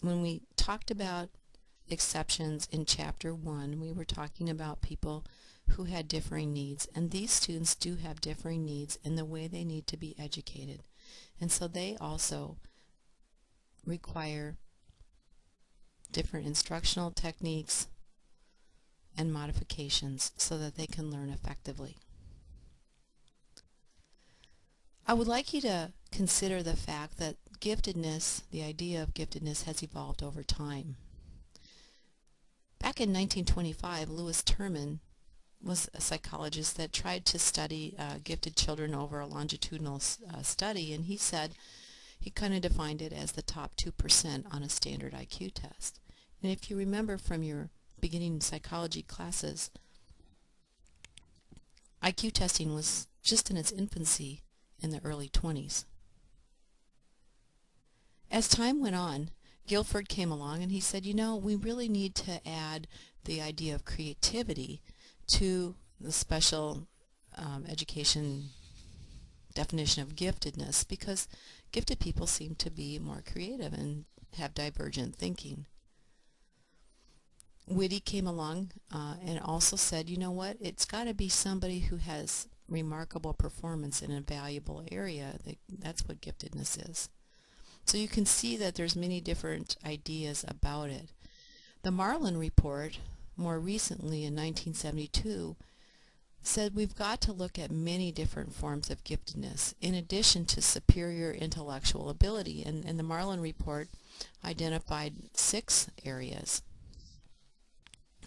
when we talked about exceptions in Chapter 1, we were talking about people who had differing needs, and these students do have differing needs in the way they need to be educated. And so they also require different instructional techniques and modifications so that they can learn effectively. I would like you to consider the fact that giftedness, the idea of giftedness, has evolved over time. Back in 1925, Louis Terman was a psychologist that tried to study gifted children over a longitudinal study, and he said he kind of defined it as the top 2% on a standard IQ test. And if you remember from your beginning psychology classes, IQ testing was just in its infancy in the early 20s. As time went on, Guilford came along and he said, you know, we really need to add the idea of creativity to the special education definition of giftedness, because gifted people seem to be more creative and have divergent thinking. Whitty came along and also said, you know what, it's got to be somebody who has remarkable performance in a valuable area. That's what giftedness is. So you can see that there's many different ideas about it. The Marlin Report, more recently in 1972, said we've got to look at many different forms of giftedness in addition to superior intellectual ability. And the Marlin Report identified 6 areas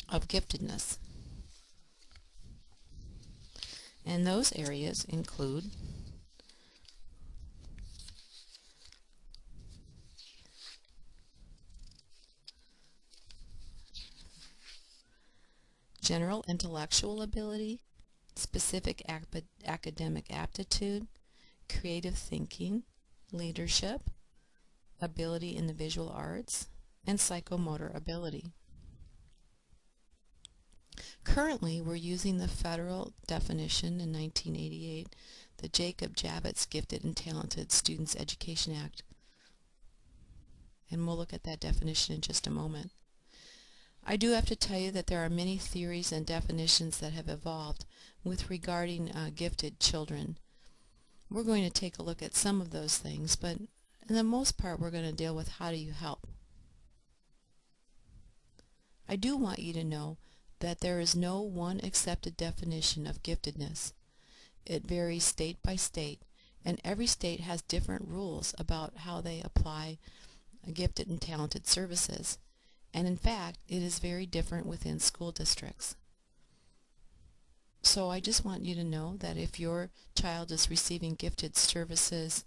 of giftedness. And those areas include general intellectual ability, specific academic aptitude, creative thinking, leadership, ability in the visual arts, and psychomotor ability. Currently, we're using the federal definition in 1988, the Jacob Javits Gifted and Talented Students Education Act. And we'll look at that definition in just a moment. I do have to tell you that there are many theories and definitions that have evolved with regarding gifted children. We're going to take a look at some of those things, but in the most part we're going to deal with how do you help. I do want you to know that there is no one accepted definition of giftedness. It varies state by state, and every state has different rules about how they apply gifted and talented services. And in fact, it is very different within school districts. So I just want you to know that if your child is receiving gifted services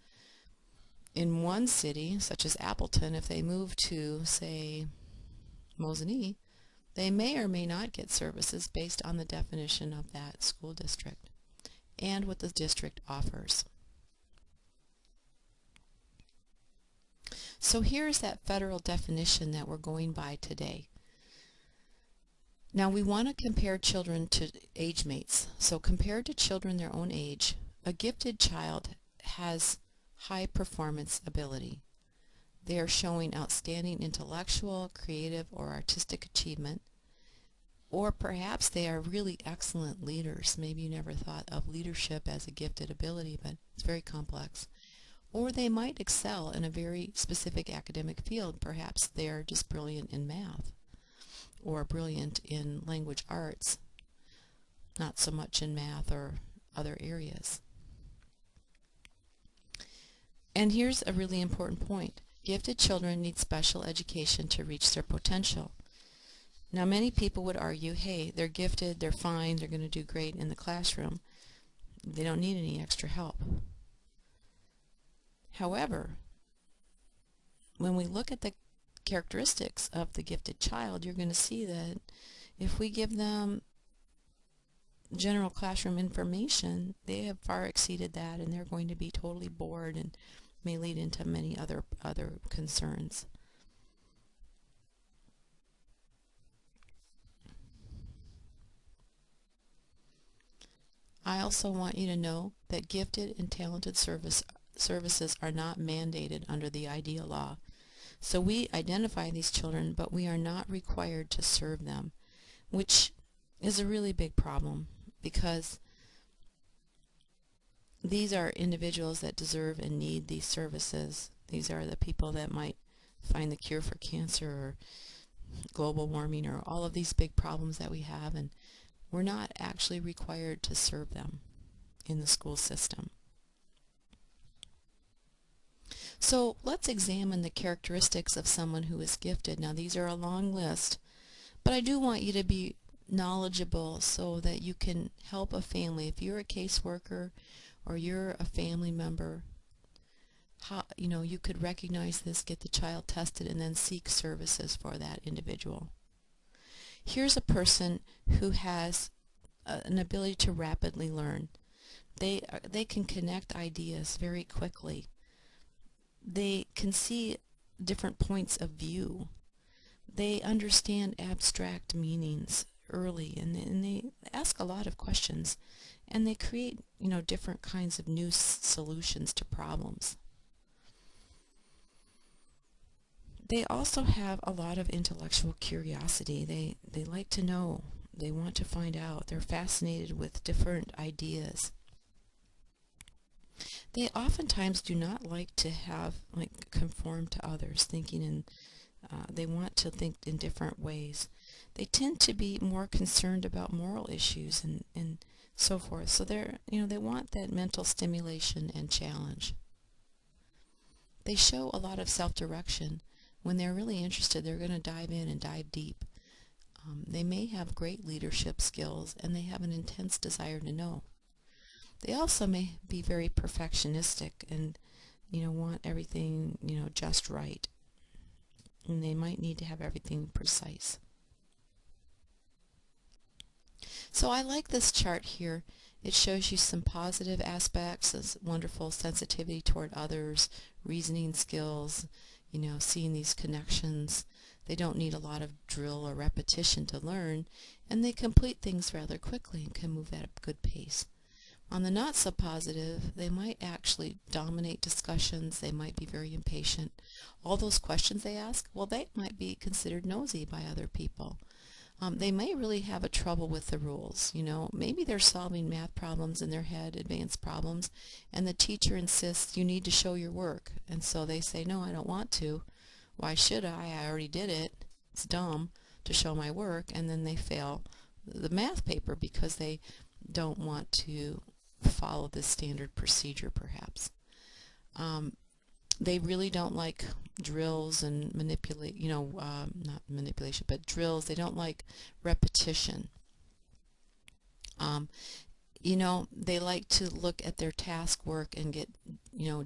in one city, such as Appleton, if they move to, say, Mosinee, they may or may not get services based on the definition of that school district and what the district offers. So here's that federal definition that we're going by today. Now we want to compare children to age mates. So compared to children their own age, a gifted child has high performance ability. They are showing outstanding intellectual, creative, or artistic achievement, or perhaps they are really excellent leaders. Maybe you never thought of leadership as a gifted ability, but it's very complex. Or they might excel in a very specific academic field. Perhaps they're just brilliant in math or brilliant in language arts, not so much in math or other areas. And here's a really important point. Gifted children need special education to reach their potential. Now many people would argue, hey, they're gifted, they're fine, they're going to do great in the classroom. They don't need any extra help. However, when we look at the characteristics of the gifted child, you're going to see that if we give them general classroom information, they have far exceeded that, and they're going to be totally bored and may lead into many other concerns. I also want you to know that gifted and talented services are not mandated under the IDEA law. So we identify these children, but we are not required to serve them, which is a really big problem, because these are individuals that deserve and need these services. These are the people that might find the cure for cancer or global warming or all of these big problems that we have, and we're not actually required to serve them in the school system. So let's examine the characteristics of someone who is gifted. Now, these are a long list, but I do want you to be knowledgeable so that you can help a family. If you're a caseworker or you're a family member, you could recognize this, get the child tested, and then seek services for that individual. Here's a person who has an ability to rapidly learn. They can connect ideas very quickly. They can see different points of view. They understand abstract meanings early, and they ask a lot of questions, and they create different kinds of new solutions to problems. They also have a lot of intellectual curiosity. They like to know. They want to find out. They're fascinated with different ideas. They oftentimes do not like to conform to others, thinking in they want to think in different ways. They tend to be more concerned about moral issues and so forth. So they want that mental stimulation and challenge. They show a lot of self-direction. When they're really interested, they're going to dive in and dive deep. They may have great leadership skills, and they have an intense desire to know. They also may be very perfectionistic and want everything just right. And they might need to have everything precise. So I like this chart here. It shows you some positive aspects, this wonderful sensitivity toward others, reasoning skills, seeing these connections. They don't need a lot of drill or repetition to learn, and they complete things rather quickly and can move at a good pace. On the not so positive, they might actually dominate discussions. They might be very impatient. All those questions they ask, well, they might be considered nosy by other people. They may really have a trouble with the rules. Maybe they're solving math problems in their head, advanced problems, and the teacher insists you need to show your work. And so they say, no, I don't want to. Why should I? I already did it. It's dumb to show my work. And then they fail the math paper because they don't want to follow this standard procedure, perhaps. They really don't like drills and not manipulation, but drills. They don't like repetition. They like to look at their task work and get,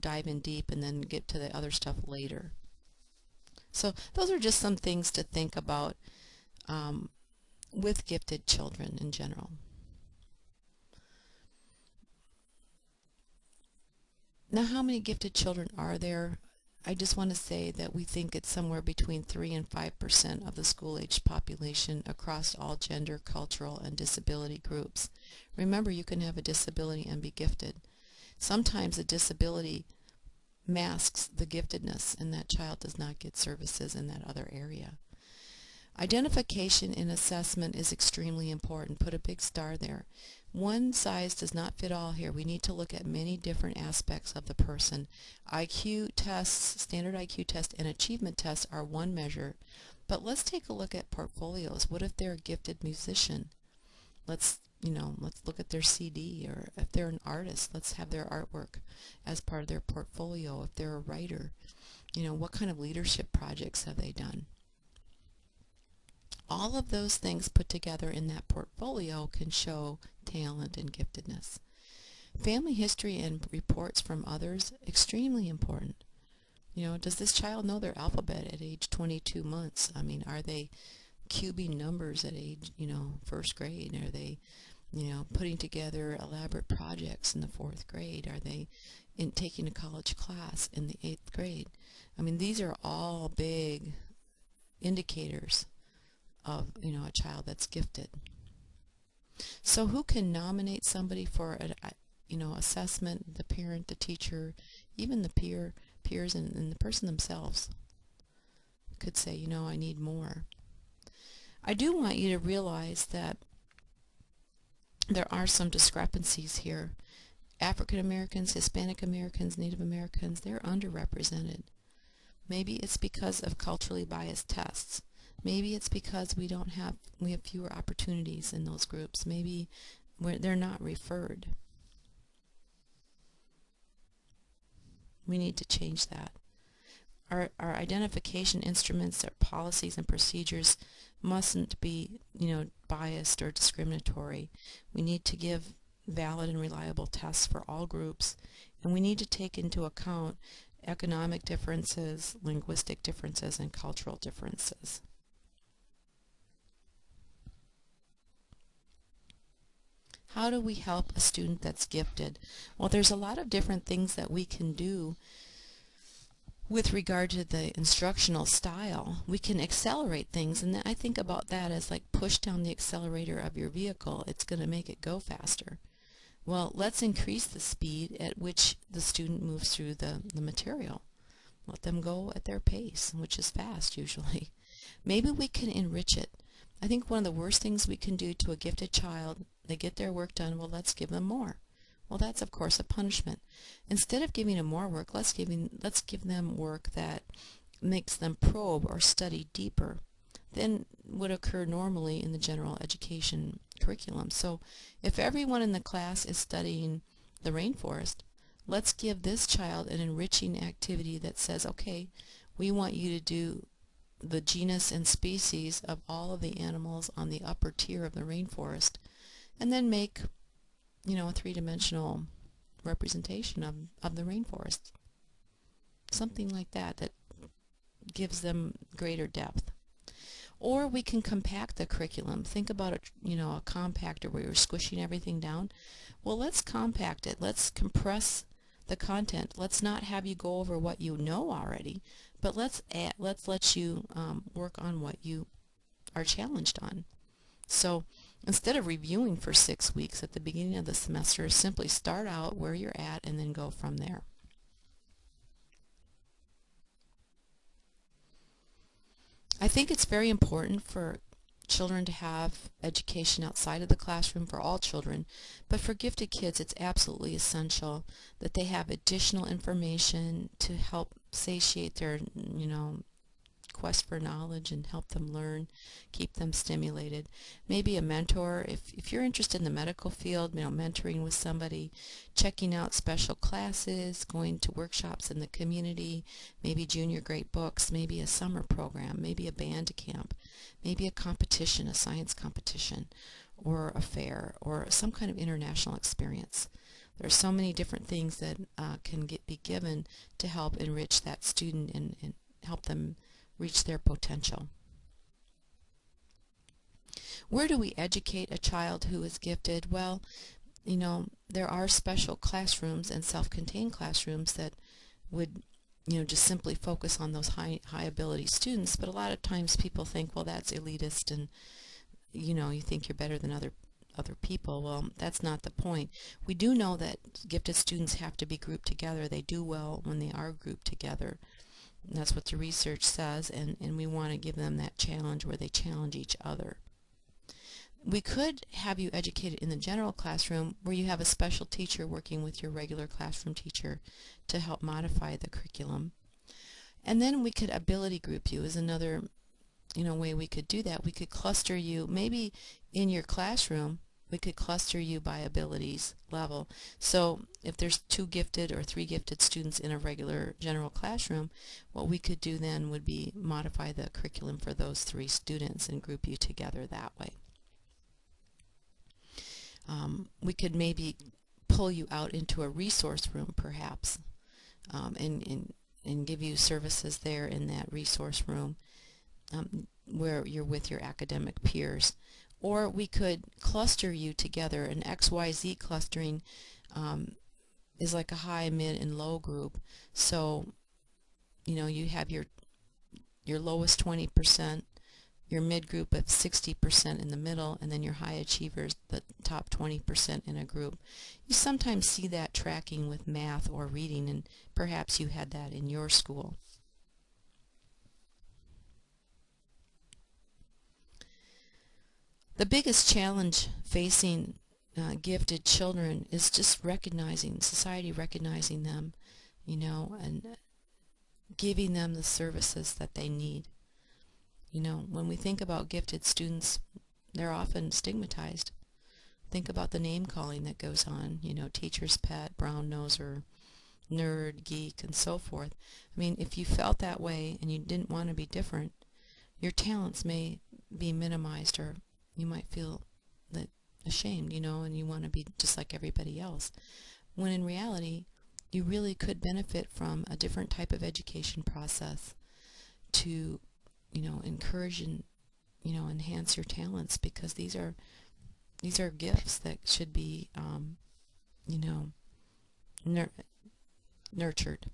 dive in deep and then get to the other stuff later. So those are just some things to think about with gifted children in general. Now, how many gifted children are there? I just want to say that we think it's somewhere between 3 and 5% of the school-aged population across all gender, cultural, and disability groups. Remember, you can have a disability and be gifted. Sometimes a disability masks the giftedness, and that child does not get services in that other area. Identification in assessment is extremely important. Put a big star there. One size does not fit all here. We need to look at many different aspects of the person. IQ tests, standard IQ test, and achievement tests are one measure. But let's take a look at portfolios. What if they're a gifted musician? Let's look at their CD, or if they're an artist, let's have their artwork as part of their portfolio. If they're a writer, what kind of leadership projects have they done? All of those things put together in that portfolio can show talent and giftedness. Family history and reports from others, extremely important. Does this child know their alphabet at age 22 months? I mean, are they cubing numbers at age, first grade? Are they, putting together elaborate projects in the fourth grade? Are they taking a college class in the 8th grade? I mean, these are all big indicators of a child that's gifted. So who can nominate somebody for assessment? The parent, the teacher, even the peers, and the person themselves. could say, you know, I need more. I do want you to realize that there are some discrepancies here. African Americans, Hispanic Americans, Native Americans, they're underrepresented. Maybe it's because of culturally biased tests. Maybe it's because we have fewer opportunities in those groups. Maybe they're not referred. We need to change that. Our identification instruments, our policies and procedures mustn't be, biased or discriminatory. We need to give valid and reliable tests for all groups, and we need to take into account economic differences, linguistic differences, and cultural differences. How do we help a student that's gifted? Well, there's a lot of different things that we can do with regard to the instructional style. We can accelerate things, and I think about that as like push down the accelerator of your vehicle. It's going to make it go faster. Well, let's increase the speed at which the student moves through the material. Let them go at their pace, which is fast usually. Maybe we can enrich it. I think one of the worst things we can do to a gifted child, they get their work done, well, let's give them more. Well, that's of course a punishment. Instead of giving them more work, let's give them work that makes them probe or study deeper than would occur normally in the general education curriculum. So if everyone in the class is studying the rainforest, let's give this child an enriching activity that says, okay, we want you to do the genus and species of all of the animals on the upper tier of the rainforest, and then make, a three-dimensional representation of the rainforest. Something like that gives them greater depth. Or we can compact the curriculum. Think about a compactor where you're squishing everything down. Well, let's compact it. Let's compress the content. Let's not have you go over what you know already, but let's let you work on what you are challenged on. So instead of reviewing for 6 weeks at the beginning of the semester, simply start out where you're at and then go from there. I think it's very important for children to have education outside of the classroom, for all children, but for gifted kids it's absolutely essential that they have additional information to help satiate their quest for knowledge and help them learn, keep them stimulated. Maybe a mentor, if you're interested in the medical field, mentoring with somebody, checking out special classes, going to workshops in the community, maybe junior grade books, maybe a summer program, maybe a band camp, maybe a competition, a science competition, or a fair, or some kind of international experience. There are so many different things that can be given to help enrich that student and help them reach their potential. Where do we educate a child who is gifted? Well, there are special classrooms and self-contained classrooms that would just simply focus on those high ability students, but a lot of times people think, well, that's elitist, and you think you're better than other people. Well, that's not the point. We do know that gifted students have to be grouped together. They do well when they are grouped together. That's what the research says, and we want to give them that challenge where they challenge each other. We could have you educated in the general classroom where you have a special teacher working with your regular classroom teacher to help modify the curriculum. And then we could ability group you is another way we could do that. We could cluster you, maybe in your classroom, we could cluster you by abilities level. So if there's 2 gifted or 3 gifted students in a regular general classroom, what we could do then would be modify the curriculum for those 3 students and group you together that way. We could maybe pull you out into a resource room perhaps, and give you services there in that resource room where you're with your academic peers. Or we could cluster you together. An XYZ clustering is like a high, mid, and low group. So, you have your lowest 20%, your mid group of 60% in the middle, and then your high achievers, the top 20% in a group. You sometimes see that tracking with math or reading, and perhaps you had that in your school. The biggest challenge facing gifted children is just recognizing, society recognizing them, and giving them the services that they need. When we think about gifted students, they're often stigmatized. Think about the name calling that goes on, teacher's pet, brown noser, nerd, geek, and so forth. I mean, if you felt that way and you didn't want to be different, your talents may be minimized, or you might feel that ashamed, and you want to be just like everybody else. When in reality, you really could benefit from a different type of education process to, encourage and, enhance your talents, because these are gifts that should be, you know, nur- nurtured.